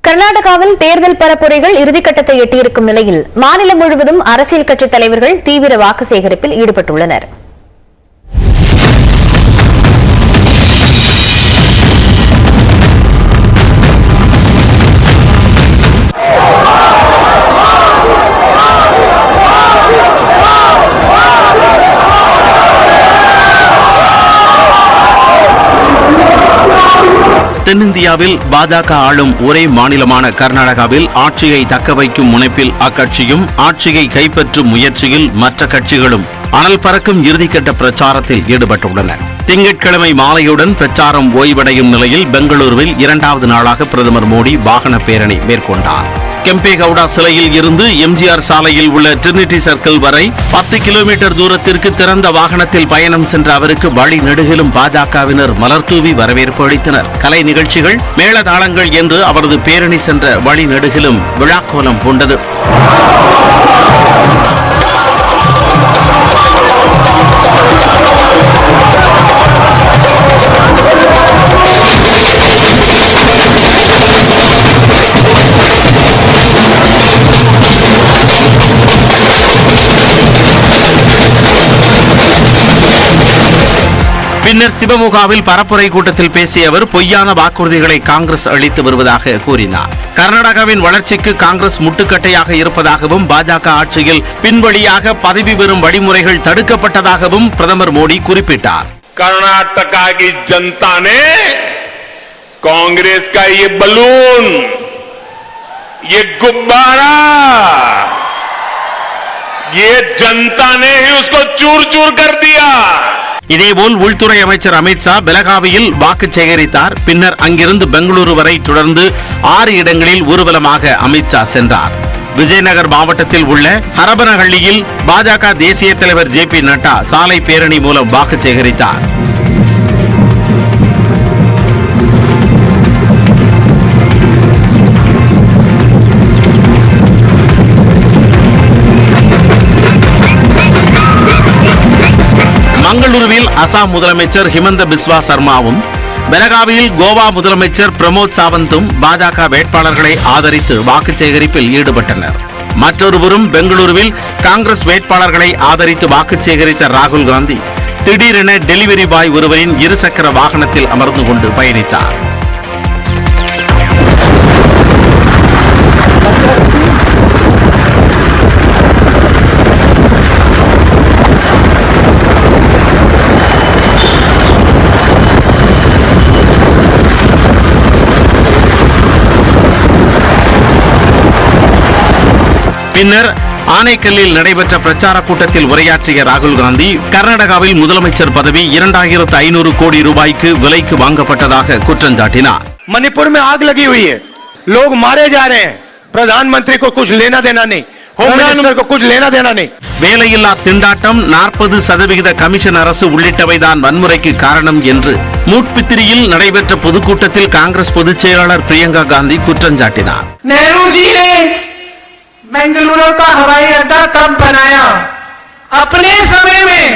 கர்நாடகாவில் தேர்தல் பரப்புரைகள் இறுதிக்கட்டத்தை எட்டியிருக்கும் நிலையில் மாநிலம் முழுவதும் அரசியல் கட்சித் தலைவர்கள் தீவிர வாக்கு சேகரிப்பில் ஈடுபட்டுள்ளனர். தென்னிந்தியாவில் பாஜக ஆளும் ஒரே மாநிலமான கர்நாடகாவில் ஆட்சியை தக்கவைக்கும் முனைப்பில் அக்கட்சியும் ஆட்சியை கைப்பற்றும் முயற்சியில் மற்ற கட்சிகளும் அனல் பறக்கும் இறுதிக்கட்ட பிரச்சாரத்தில் ஈடுபட்டுள்ளனர். திங்கட்கிழமை மாலையுடன் பிரச்சாரம் ஓய்வடையும் நிலையில் பெங்களூருவில் 2வது நாளாக பிரதமர் மோடி வாகன பேரணி மேற்கொண்டார். கெம்பேகவுடா சிலையில் இருந்து எம்ஜிஆர் சாலையில் உள்ள ட்ரினிட்டி சர்க்கிள் வரை 10 கிலோமீட்டர் தூரத்திற்கு திறந்த வாகனத்தில் பயணம் சென்ற அவருக்கு வழி நெடுகிலும் பாஜகவினர் மலர்தூவி வரவேற்பு அளித்தனர். கலை நிகழ்ச்சிகள், மேளதாளங்கள் என்று அவரது பேரணி சென்ற வழி நெடுகிலும் விழாக்கோலம் பூண்டது. பின்னர் சிவமுகாவில் பரப்புரை கூட்டத்தில் பேசிய அவர் பொய்யான வாக்குறுதிகளை காங்கிரஸ் அளித்து வருவதாக கூறினார். கர்நாடகாவின் வளர்ச்சிக்கு காங்கிரஸ் முட்டுக்கட்டையாக இருப்பதாகவும் பாஜக ஆட்சியில் பின்வழியாக பதவி பெறும் வழிமுறைகள் தடுக்கப்பட்டதாகவும் பிரதமர் மோடி குறிப்பிட்டார். कर्नाटका की जनता ने कांग्रेस का ये बलून, ये गुब्बारा, ये जनता ने ही उसको चूर चूर कर दिया. இதேபோல் உள்துறை அமைச்சர் அமித்ஷா பெலகாவியில் வாக்கு சேகரித்தார். பின்னர் அங்கிருந்து பெங்களூரு வரை தொடர்ந்து 6 இடங்களில் ஊர்வலமாக அமித்ஷா சென்றார். விஜயநகர் மாவட்டத்தில் உள்ள ஹரபனஹள்ளியில் பாஜக தேசிய தலைவர் JP நட்டா சாலை பேரணி மூலம் வாக்கு சேகரித்தார். மங்களூருவில் அசாம் முதலமைச்சர் ஹிமந்த பிஸ்வா சர்மாவும், பெலகாவியில் கோவா முதலமைச்சர் பிரமோத் சாவந்தும் பாஜக வேட்பாளர்களை ஆதரித்து வாக்கு சேகரிப்பில் ஈடுபட்டனர். மற்றொருவரும் பெங்களூருவில் காங்கிரஸ் வேட்பாளர்களை ஆதரித்து வாக்கு சேகரித்த ராகுல் காந்தி திடீரென டெலிவரி பாய் ஒருவரின் இருசக்கர வாகனத்தில் அமர்ந்து கொண்டு பயணித்தார். பின்னர் ஆனைக்கல்லில் நடைபெற்ற பிரச்சார கூட்டத்தில் உரையாற்றிய ராகுல் காந்தி கர்நாடகாவில் முதலமைச்சர் பதவி 2500 கோடி ரூபாய்க்கு விலைக்கு வாங்கப்பட்டதாக குற்றம் சாட்டினார். मणिपुर में आग लगी हुई है, लोग मारे जा रहे हैं, प्रधानमंत्री को कुछ लेना देना नहीं, होम मिनिस्टर को कुछ लेना देना नहीं. வேலையில்லா திண்டாட்டம், 40% கமிஷன் அரசு உள்ளிட்டவைதான் வன்முறைக்கு காரணம் என்று மூட்பித்திரியில் நடைபெற்ற பொதுக்கூட்டத்தில் காங்கிரஸ் பொதுச் செயலாளர் பிரியங்கா காந்தி குற்றம் சாட்டினார். बेंगलुरु का हवाई अड्डा कब बनाया? अपने समय में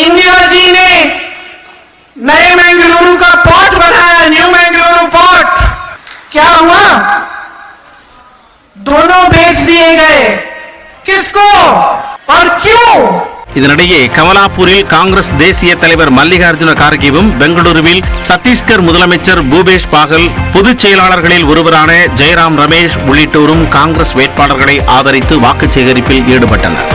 इंदिरा जी ने नए बेंगलुरु का पोर्ट बनाया, न्यू बेंगलुरु पोर्ट. क्या हुआ? दोनों बेच दिए गए. किसको और क्यों? இதனிடையே கமலாப்பூரில் காங்கிரஸ் தேசிய தலைவர் மல்லிகார்ஜுன கார்கேவும், பெங்களூருவில் சத்தீஸ்கர் முதலமைச்சர் பூபேஷ் பாகல், பொதுச் செயலாளர்களில் ஒருவரான ஜெயராம் ரமேஷ் உள்ளிட்டோரும் காங்கிரஸ் வேட்பாளர்களை ஆதரித்து வாக்கு சேகரிப்பில் ஈடுபட்டனர்.